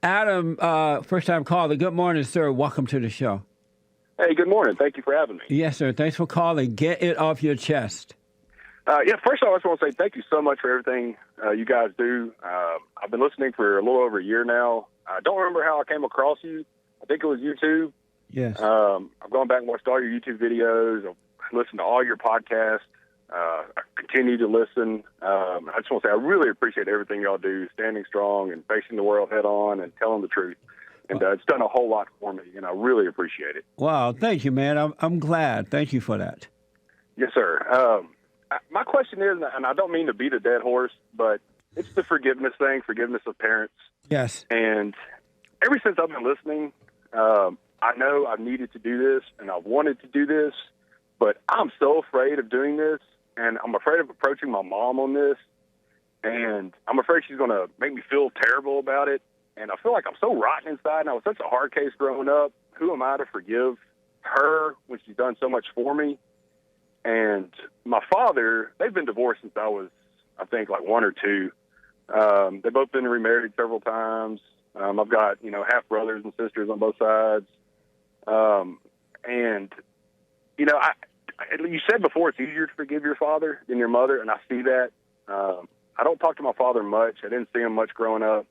Adam, first-time caller. Good morning, sir. Welcome to the show. Hey, good morning. Thank you for having me. Yes, sir. Thanks for calling. Get it off your chest. First of all, I just want to say thank you so much for everything you guys do. I've been listening for a little over a year now. I don't remember how I came across you. I think it was YouTube. Yes. I've gone back and watched all your YouTube videos. I've listened to all your podcasts. I continue to listen. I just want to say I really appreciate everything y'all do, standing strong and facing the world head on and telling the truth. And it's done a whole lot for me, and I really appreciate it. Wow. Thank you, man. I'm glad. Thank you for that. Yes, sir. My question is, and I don't mean to beat a dead horse, but it's the forgiveness thing, forgiveness of parents. Yes. And ever since I've been listening, I know I've needed to do this, and I've wanted to do this, but I'm so afraid of doing this, and I'm afraid of approaching my mom on this, and I'm afraid she's going to make me feel terrible about it. And I feel like I'm so rotten inside, and I was such a hard case growing up. Who am I to forgive her when she's done so much for me? And my father, they've been divorced since I was, I think, like 1 or 2. They've both been remarried several times. I've got, half brothers and sisters on both sides. You said before it's easier to forgive your father than your mother, and I see that. I don't talk to my father much. I didn't see him much growing up.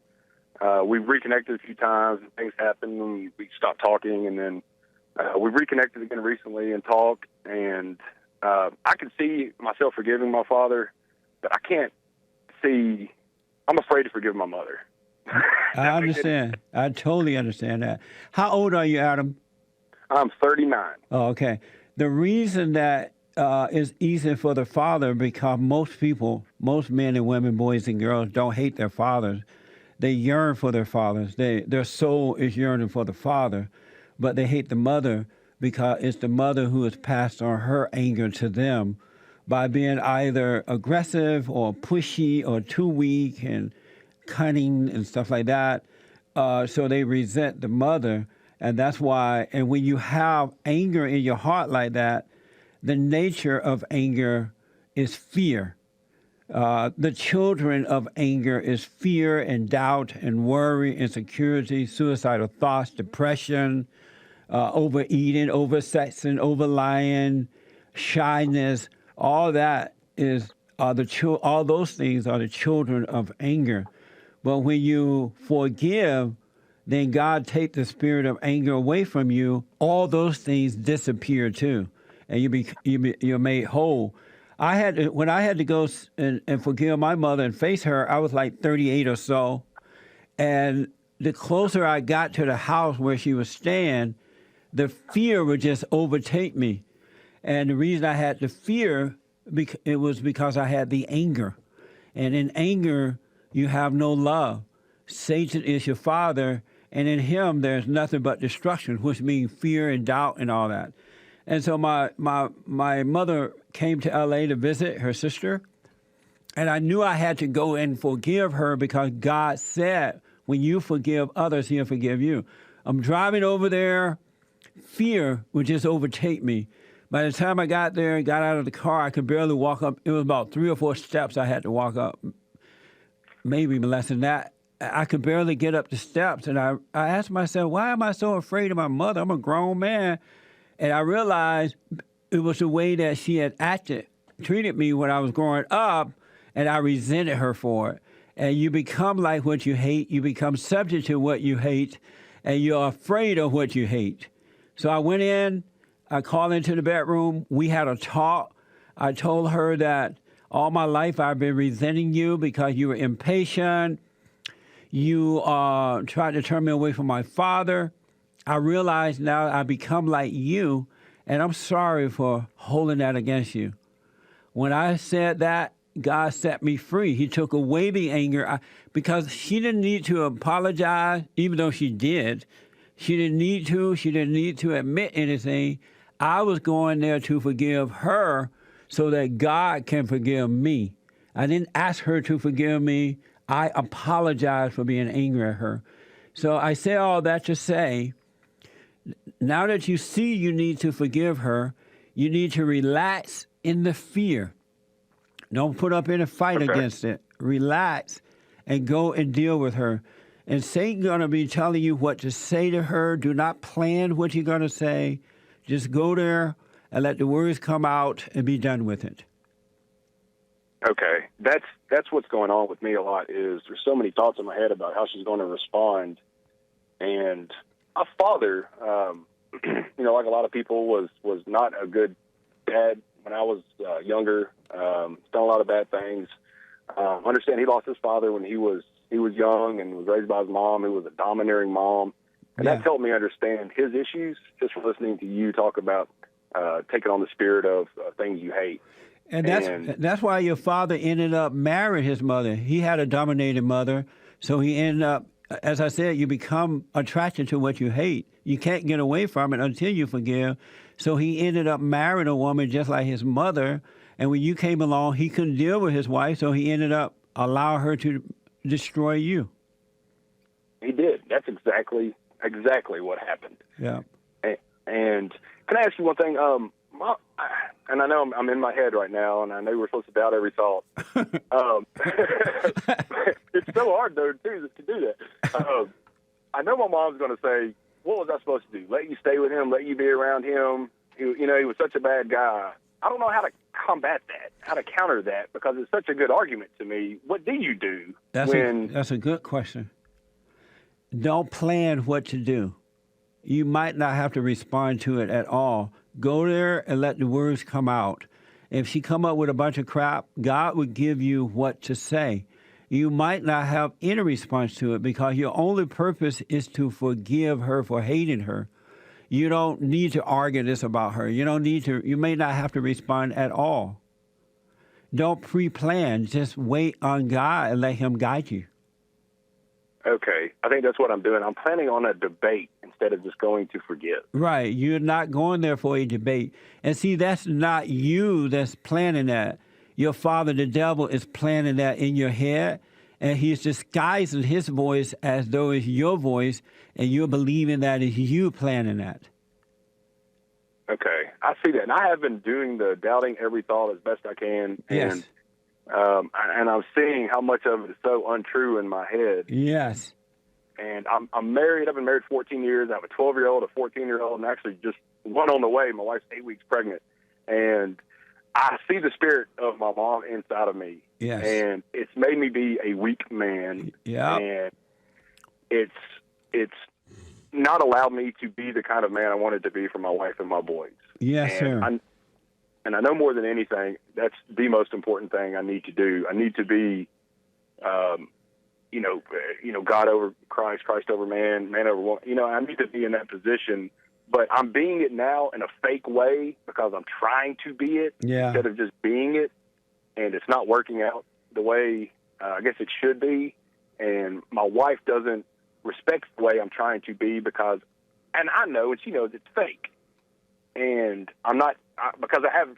We've reconnected a few times, and things happened, and we stopped talking, and then we've reconnected again recently and talked, and I can see myself forgiving my father, but I can't see. I'm afraid to forgive my mother. I understand. I totally understand that. How old are you, Adam? I'm 39. Oh, okay. The reason that is easy for the father, because most people, most men and women, boys and girls, don't hate their fathers. They yearn for their fathers. Their soul is yearning for the father, but they hate the mother because it's the mother who has passed on her anger to them by being either aggressive or pushy or too weak and cunning and stuff like that. So they resent the mother, and that's why. And when you have anger in your heart like that, the nature of anger is fear. The children of anger is fear and doubt and worry, insecurity, suicidal thoughts, depression, overeating, oversexing, overlying, shyness. All that is all those things are the children of anger. But when you forgive, then God takes the spirit of anger away from you. All those things disappear too, and you're made whole. When I had to go and forgive my mother and face her, I was like 38 or so. And the closer I got to the house where she was staying, the fear would just overtake me. And the reason I had the fear, it was because I had the anger. And in anger, you have no love. Satan is your father, and in him there's nothing but destruction, which means fear and doubt and all that. And so my mother came to L.A. to visit her sister, and I knew I had to go and forgive her because God said, when you forgive others, he'll forgive you. I'm driving over there. Fear would just overtake me. By the time I got there and got out of the car, I could barely walk up. It was about 3 or 4 steps I had to walk up, maybe less than that. I could barely get up the steps, and I asked myself, why am I so afraid of my mother? I'm a grown man. And I realized it was the way that she had treated me when I was growing up, and I resented her for it. And you become like what you hate. You become subject to what you hate, and you're afraid of what you hate. So I went in, I called into the bedroom. We had a talk. I told her that all my life I've been resenting you because you were impatient. You tried to turn me away from my father. I realize now I become like you, and I'm sorry for holding that against you. When I said that, God set me free. He took away the anger because she didn't need to apologize, even though she did. She didn't need to. She didn't need to admit anything. I was going there to forgive her so that God can forgive me. I didn't ask her to forgive me. I apologized for being angry at her. So I say all that to say, now that you see you need to forgive her, you need to relax in the fear. Don't put up any fight against it. Relax and go and deal with her. And Satan's going to be telling you what to say to her. Do not plan what you're going to say. Just go there and let the words come out and be done with it. Okay, that's what's going on with me a lot. Is there's so many thoughts in my head about how she's going to respond, and my father, like a lot of people, was not a good dad when I was younger. Done a lot of bad things. Understand he lost his father when he was young and was raised by his mom, who was a domineering mom, and that's helped me understand his issues just from listening to you talk about taking on the spirit of things you hate. And that's why your father ended up marrying his mother. He had a dominating mother, so he ended up, as I said, you become attracted to what you hate. You can't get away from it until you forgive. So he ended up marrying a woman just like his mother, and when you came along, he couldn't deal with his wife, so he ended up allowing her to destroy you. He did. That's exactly what happened. Yeah. And can I ask you one thing? And I know I'm in my head right now, and I know we're supposed to doubt every thought. It's so hard, though, to do that. I know my mom's going to say, what was I supposed to do? Let you stay with him, let you be around him? He was such a bad guy. I don't know how to combat that, how to counter that, because it's such a good argument to me. What do you do That's a good question. Don't plan what to do. You might not have to respond to it at all. Go there and let the words come out. If she come up with a bunch of crap, God would give you what to say. You might not have any response to it because your only purpose is to forgive her for hating her. You don't need to argue this about her. You may not have to respond at all. Don't pre-plan. Just wait on God and let him guide you. Okay. I think that's what I'm doing. I'm planning on a debate instead of just going to forgive. Right. You're not going there for a debate. And see, that's not you that's planning that. Your father, the devil, is planning that in your head, and he's disguising his voice as though it's your voice, and you're believing that it's you planning that. Okay. I see that. And I have been doing the doubting every thought as best I can. Yes. And I'm seeing how much of it is so untrue in my head. Yes. And I'm married. I've been married 14 years. I have a 12-year-old, a 14-year-old, and actually just one on the way. My wife's 8 weeks pregnant. And I see the spirit of my mom inside of me. Yes. And it's made me be a weak man. Yeah. And it's not allowed me to be the kind of man I wanted to be for my wife and my boys. Yes, sir. And I know more than anything, that's the most important thing I need to do. I need to be, God over Christ, Christ over man, man over woman. I need to be in that position. But I'm being it now in a fake way because I'm trying to be it instead of just being it. And it's not working out the way I guess it should be. And my wife doesn't respect the way I'm trying to be because I know, and she knows it's fake. And I'm not, because I have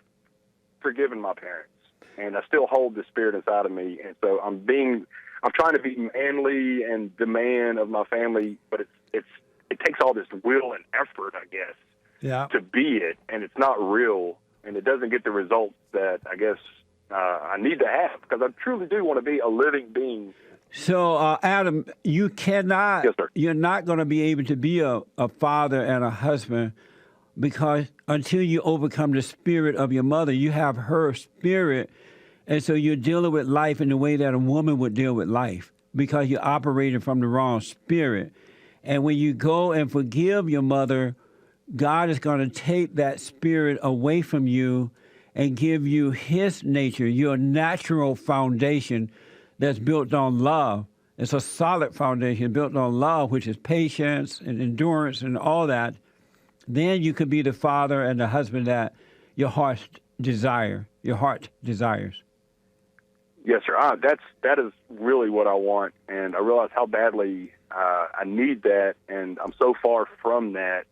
forgiven my parents, and I still hold the spirit inside of me. And so I'm trying to be manly and the man of my family, but it takes all this will and effort, I guess, to be it, and it's not real, and it doesn't get the results that I guess I need to have, because I truly do want to be a living being. So, Adam, you cannot, Yes, sir. You're not going to be able to be a father and a husband because until you overcome the spirit of your mother, you have her spirit, and so you're dealing with life in the way that a woman would deal with life because you're operating from the wrong spirit. And when you go and forgive your mother, God is going to take that spirit away from you and give you his nature, your natural foundation that's built on love. It's a solid foundation built on love, which is patience and endurance and all that. Then you could be the father and the husband that your heart desires. Yes, sir. That is really what I want, and I realize how badly I need that, and I'm so far from that,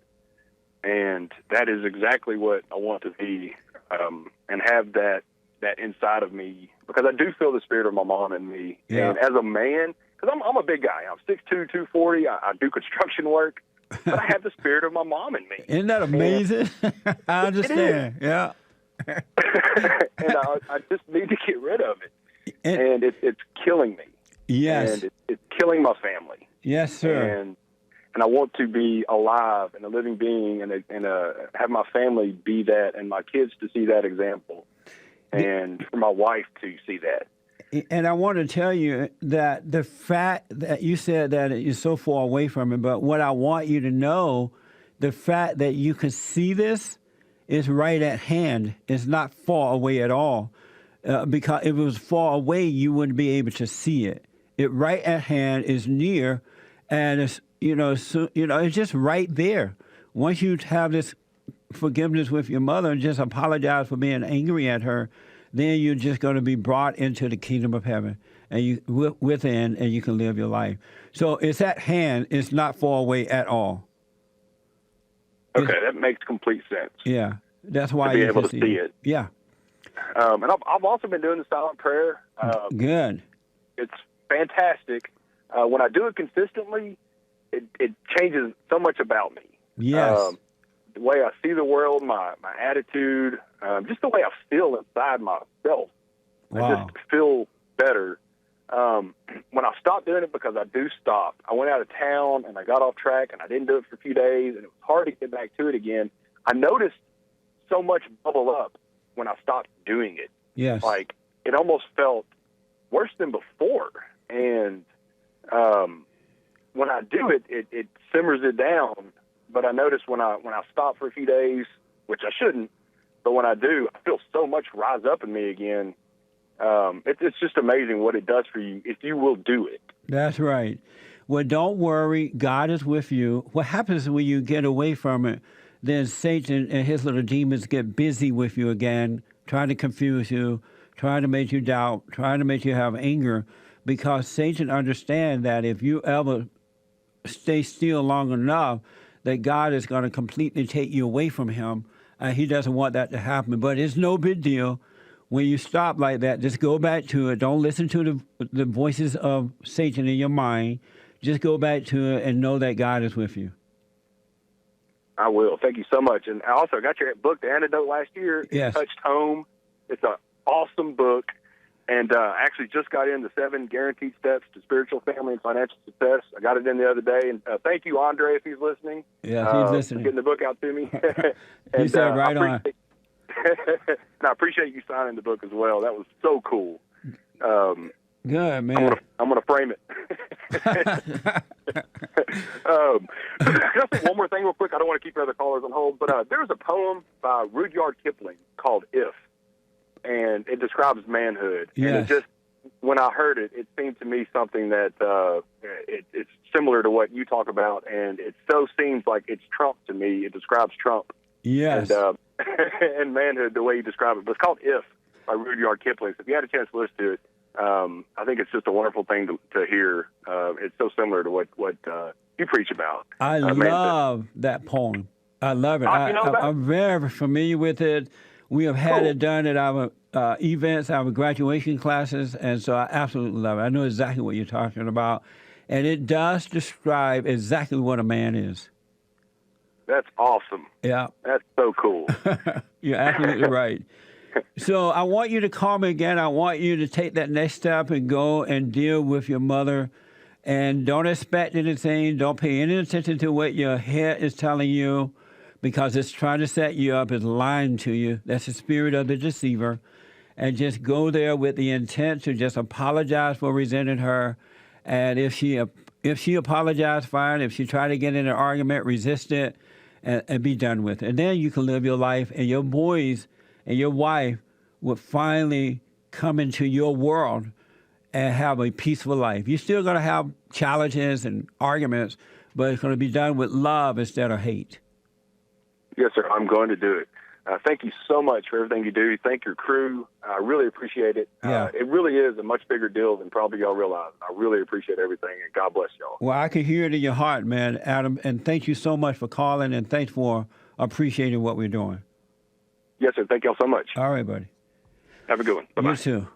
and that is exactly what I want to be, and have that inside of me, because I do feel the spirit of my mom in me. Yeah. And as a man, because I'm a big guy, I'm 6'2", 240, I do construction work, but I have the spirit of my mom in me. Isn't that amazing? I understand. Yeah. And I just need to get rid of it. And it's killing me. Yes. And it's killing my family. Yes, sir. And I want to be alive and a living being, and have my family be that, and my kids to see that example, and for my wife to see that. And I want to tell you that the fact that you said that you're so far away from it, but what I want you to know, the fact that you can see this is right at hand. It's not far away at all. Because if it was far away, you wouldn't be able to see it. It right at hand is near, and it's it's just right there. Once you have this forgiveness with your mother and just apologize for being angry at her, then you're just going to be brought into the kingdom of heaven, and you within, and you can live your life. So it's at hand. It's not far away at all. Okay, that makes complete sense. Yeah, that's why to be you able can to see it. Yeah. And I've also been doing the silent prayer. Good. It's fantastic. When I do it consistently, it changes so much about me. Yes. The way I see the world, my attitude, just the way I feel inside myself. Wow. I just feel better. When I stopped doing it, because I do stop, I went out of town and I got off track and I didn't do it for a few days, and it was hard to get back to it again. I noticed so much bubble up when I stopped doing it. Yes. Like, it almost felt worse than before. And when I do it, it simmers it down. But I notice when I stop for a few days, which I shouldn't, but when I do, I feel so much rise up in me again. It's just amazing what it does for you if you will do it. That's right. Well, don't worry. God is with you. What happens when you get away from it, then Satan and his little demons get busy with you again, trying to confuse you, trying to make you doubt, trying to make you have anger, because Satan understands that if you ever stay still long enough, that God is going to completely take you away from him. He doesn't want that to happen. But it's no big deal. When you stop like that, just go back to it. Don't listen to the voices of Satan in your mind. Just go back to it and know that God is with you. I will. Thank you so much. And I also got your book, The Antidote, last year. Yes. It touched home. It's an awesome book. And I actually just got in the 7 Guaranteed Steps to Spiritual, Family, and Financial Success. I got it in the other day. And thank you, Andre, if he's listening. Yeah, he's listening. For getting the book out to me. He said right on. And I appreciate you signing the book as well. That was so cool. Good, man. I'm gonna frame it. Can I say one more thing real quick? I don't want to keep your other callers on hold, but there's a poem by Rudyard Kipling called "If," and it describes manhood. Yes. And it just, when I heard it, it seemed to me something that it's similar to what you talk about, and it so seems like it's Trump to me. It describes Trump. Yes. And, and manhood, the way you describe it. But it's called "If" by Rudyard Kipling. So if you had a chance to listen to it, I think it's just a wonderful thing to hear. It's so similar to what you preach about. I love that poem. I love it. I'm very familiar with it. We have had it done at our events, our graduation classes, and so I absolutely love it. I know exactly what you're talking about, and it does describe exactly what a man is. That's awesome. Yeah. That's so cool. You're absolutely right. So I want you to call me again. I want you to take that next step and go and deal with your mother. And don't expect anything. Don't pay any attention to what your head is telling you, because it's trying to set you up. It's lying to you. That's the spirit of the deceiver. And just go there with the intent to just apologize for resenting her. And if she apologized, fine. If she tried to get in an argument, resist it and be done with it. And then you can live your life, and your boys and your wife will finally come into your world and have a peaceful life. You're still going to have challenges and arguments, but it's going to be done with love instead of hate. Yes, sir. I'm going to do it. Thank you so much for everything you do. Thank your crew. I really appreciate it. Yeah. It really is a much bigger deal than probably y'all realize. I really appreciate everything, and God bless y'all. Well, I can hear it in your heart, man, Adam, and thank you so much for calling, and thanks for appreciating what we're doing. Yes, sir. Thank y'all so much. All right, buddy. Have a good one. Bye-bye. You too.